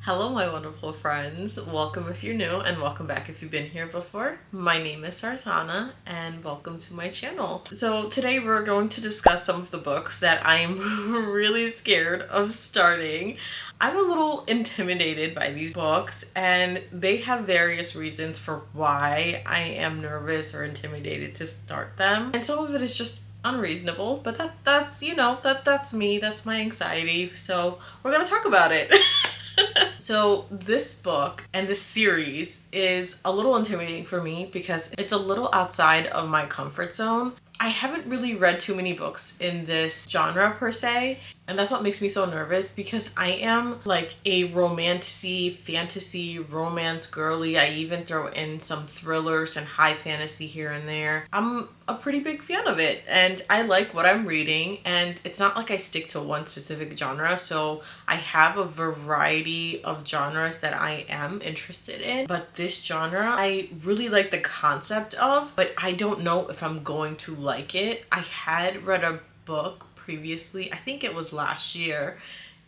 Hello, my wonderful friends. Welcome if you're new, and welcome back if you've been here before. My name is Sarzana, and welcome to my channel. So today we're going to discuss some of the books that I am really scared of starting. I'm a little intimidated by these books, and they have various reasons for why I am nervous or intimidated to start them. And some of it is just unreasonable, but that's me, that's my anxiety. So we're gonna talk about it. So this book and this series is a little intimidating for me because it's a little outside of my comfort zone. I haven't really read too many books in this genre per se, and that's what makes me so nervous because I am like a romantic-y, fantasy, romance girly. I even throw in some thrillers and high fantasy here and there. I'm a pretty big fan of it, and I like what I'm reading, and it's not like I stick to one specific genre, so I have a variety of genres that I am interested in. But this genre, I really like the concept of, but I don't know if I'm going to like it. I had read a book previously, I think it was last year,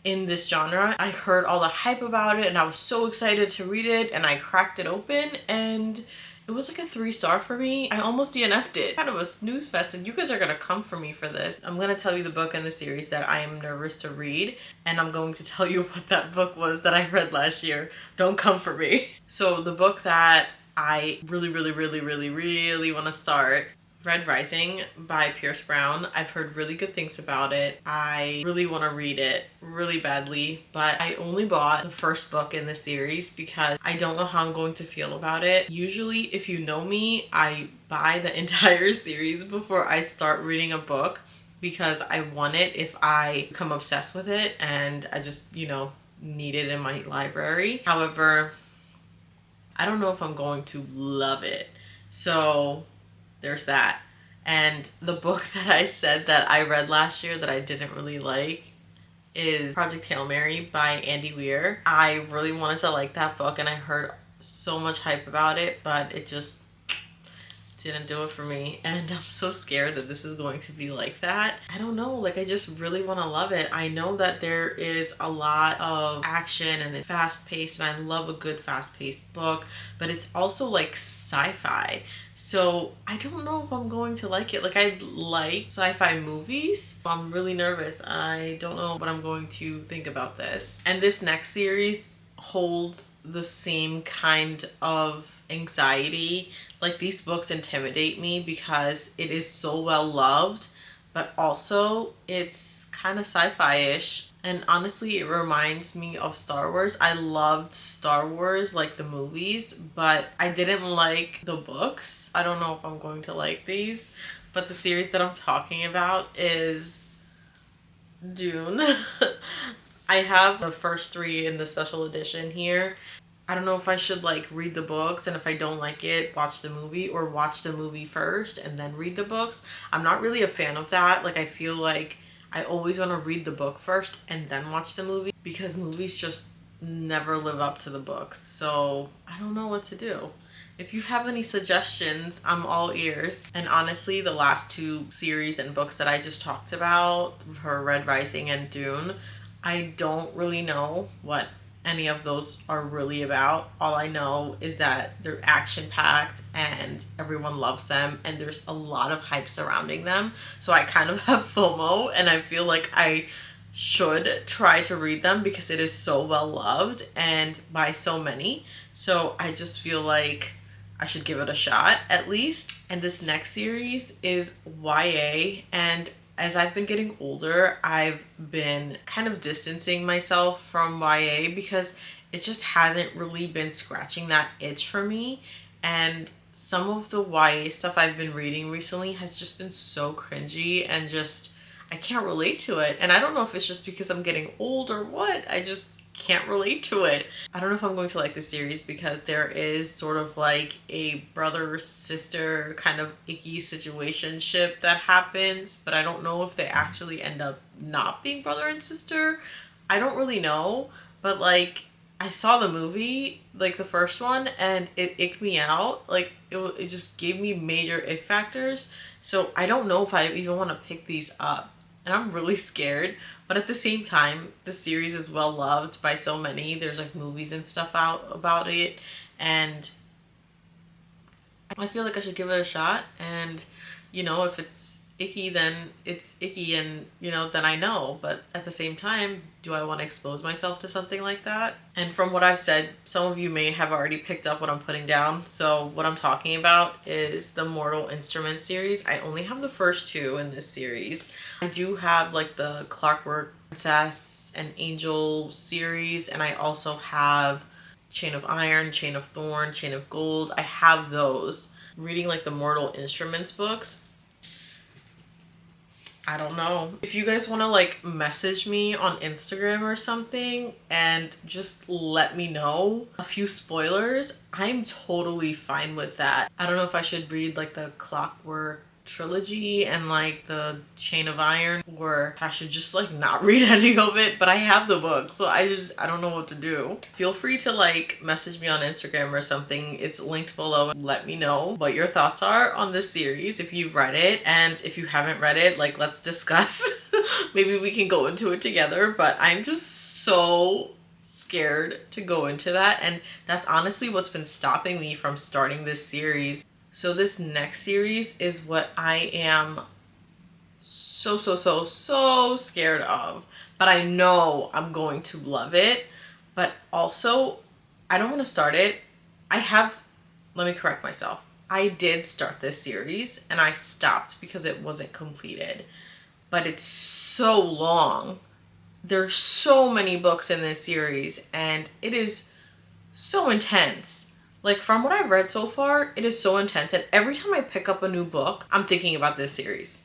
in this genre. I heard all the hype about it and I was so excited to read it, and I cracked it open and it was like a 3-star for me. I almost DNF'd it. Kind of a snooze fest, and you guys are gonna come for me for this. I'm gonna tell you the book in the series that I am nervous to read, and I'm going to tell you what that book was that I read last year. Don't come for me. So the book that I really want to start, Red Rising by Pierce Brown. I've heard really good things about it. I really want to read it really badly, but I only bought the first book in the series because I don't know how I'm going to feel about it. Usually, if you know me, I buy the entire series before I start reading a book because I want it if I become obsessed with it and I just, need it in my library. However, I don't know if I'm going to love it. So there's that. And the book that I said that I read last year that I didn't really like is Project Hail Mary by Andy Weir. I really wanted to like that book and I heard so much hype about it, but it just didn't do it for me, and I'm so scared that this is going to be like that. I don't know, like I just really want to love it. I know that there is a lot of action and it's fast-paced, and I love a good fast-paced book, but it's also like sci-fi. So I don't know if I'm going to like it. Like, I like sci-fi movies. I'm really nervous. I don't know what I'm going to think about this. And this next series holds the same kind of anxiety. Like, these books intimidate me because it is so well loved, but also it's kind of sci-fi-ish. And honestly, it reminds me of Star Wars. I loved Star Wars, like the movies, but I didn't like the books. I don't know if I'm going to like these, but the series that I'm talking about is Dune. I have the first 3 in the special edition here. I don't know if I should like read the books, and if I don't like it, watch the movie, or watch the movie first and then read the books. I'm not really a fan of that. Like, I feel like I always want to read the book first and then watch the movie because movies just never live up to the books. So I don't know what to do. If you have any suggestions, I'm all ears. And honestly, the last 2 series and books that I just talked about, for Red Rising and Dune, I don't really know what any of those are really about. All I know is that they're action-packed and everyone loves them, and there's a lot of hype surrounding them. So I kind of have FOMO, and I feel like I should try to read them because it is so well loved and by so many. So I just feel like I should give it a shot at least. And this next series is YA, and as I've been getting older, I've been kind of distancing myself from YA because it just hasn't really been scratching that itch for me. And some of the YA stuff I've been reading recently has just been so cringy, and just, I can't relate to it. And I don't know if it's just because I'm getting old or what. I just can't relate to it. I don't know if I'm going to like this series because there is sort of like a brother-sister kind of icky situationship that happens, but I don't know if they actually end up not being brother and sister. I don't really know, but like, I saw the movie, like the first one, and it icked me out. Like, it just gave me major ick factors. So I don't know if I even want to pick these up. and I'm really scared. But at the same time, the series is well loved by so many. There's like movies and stuff out about it, and I feel like I should give it a shot. And you know, if it's icky, then it's icky, and you know, then I know. But at the same time, do I want to expose myself to something like that? And from what I've said, some of you may have already picked up what I'm putting down. So what I'm talking about is the Mortal Instruments series. I only have the first two in this series. I do have like the Clockwork Princess and Angel series, and I also have Chain of Iron, Chain of Thorn, Chain of Gold. I have those. Reading like the Mortal Instruments books, I don't know. If you guys want to like message me on Instagram or something and just let me know a few spoilers, I'm totally fine with that. I don't know if I should read like the Clockwork trilogy and like the Chain of Iron, or if I should just like not read any of it, but I have the book, so I don't know what to do. Feel free to like message me on Instagram or something. It's linked below. Let me know what your thoughts are on this series if you've read it, and if you haven't read it, like, let's discuss. Maybe we can go into it together, but I'm just so scared to go into that, and that's honestly what's been stopping me from starting this series. So this next series is what I am so scared of, but I know I'm going to love it. But also, I don't want to start it. Let me correct myself. I did start this series and I stopped because it wasn't completed, but it's so long. There's so many books in this series and it is so intense. Like, from what I've read so far, it is so intense, and every time I pick up a new book, I'm thinking about this series.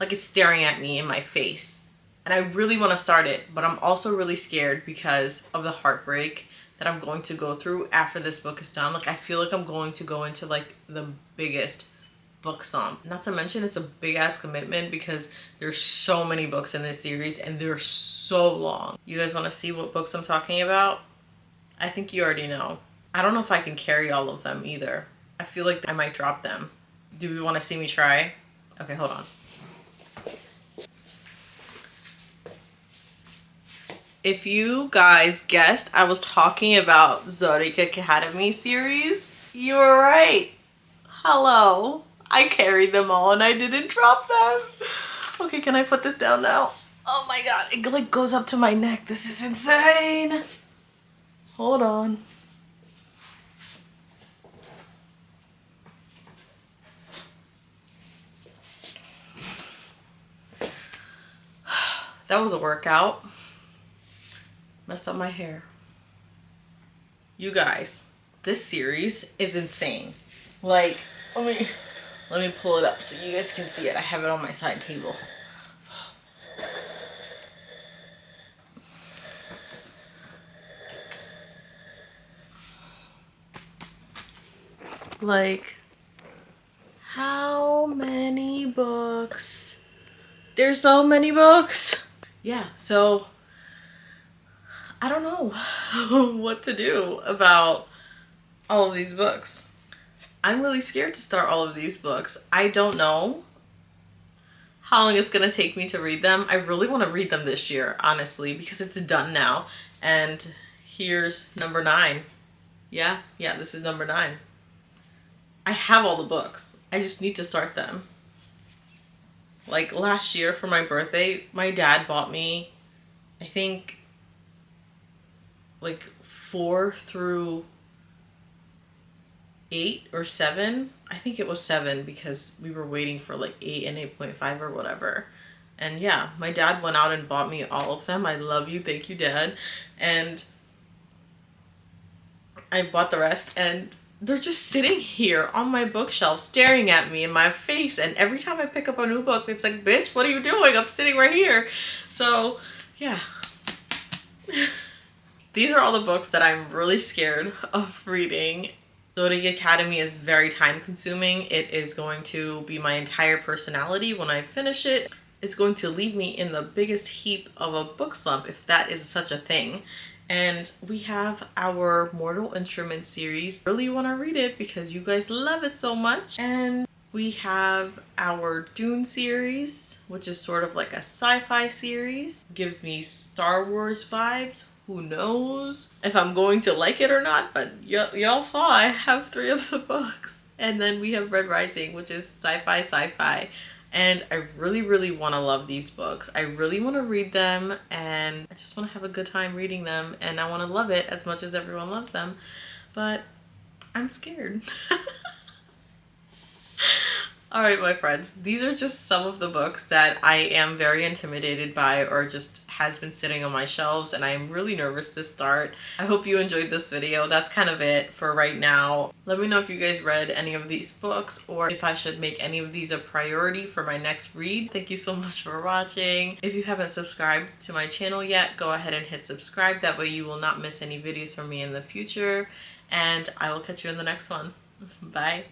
Like, it's staring at me in my face. And I really want to start it, but I'm also really scared because of the heartbreak that I'm going to go through after this book is done. Like, I feel like I'm going to go into, like, the biggest book slump. Not to mention, it's a big-ass commitment because there's so many books in this series, and they're so long. You guys want to see what books I'm talking about? I think you already know. I don't know if I can carry all of them either. I feel like I might drop them. Do we want to see me try? Okay, hold on. If you guys guessed I was talking about Zodiac Academy series, you were right. Hello. I carried them all and I didn't drop them. Okay, can I put this down now? Oh my god, it like goes up to my neck. This is insane. Hold on. That was a workout. Messed up my hair. You guys, this series is insane. Like, let me pull it up so you guys can see it. I have it on my side table. Like, how many books? There's so many books. Yeah, so I don't know what to do about all of these books. I'm really scared to start all of these books. I don't know how long it's gonna take me to read them. I really want to read them this year, honestly, because it's done now. And here's number 9. Yeah, this is number 9. I have all the books. I just need to start them. Like, last year for my birthday, my dad bought me, I think, like 4 through 8 or 7. I think it was 7 because we were waiting for like 8 and 8.5 or whatever. And yeah, my dad went out and bought me all of them. I love you. Thank you, Dad. And I bought the rest, and they're just sitting here on my bookshelf staring at me in my face, and every time I pick up a new book, it's like, bitch, what are you doing? I'm sitting right here. So yeah. These are all the books that I'm really scared of reading. Zodiac Academy is very time consuming. It is going to be my entire personality when I finish it. It's going to leave me in the biggest heap of a book slump, if that is such a thing. And we have our Mortal Instruments series. I really want to read it because you guys love it so much. And We have our Dune series, which is sort of like a sci-fi series. Gives me Star Wars vibes. Who knows if I'm going to like it or not, but y'all saw I have 3 of the books. And then we have Red Rising, which is sci-fi. And I really want to love these books. I really want to read them, and I just want to have a good time reading them, and I want to love it as much as everyone loves them. But I'm scared. Alright, my friends, these are just some of the books that I am very intimidated by, or just has been sitting on my shelves, and I am really nervous to start. I hope you enjoyed this video. That's kind of it for right now. Let me know if you guys read any of these books, or if I should make any of these a priority for my next read. Thank you so much for watching. If you haven't subscribed to my channel yet, go ahead and hit subscribe. That way you will not miss any videos from me in the future, and I will catch you in the next one. Bye.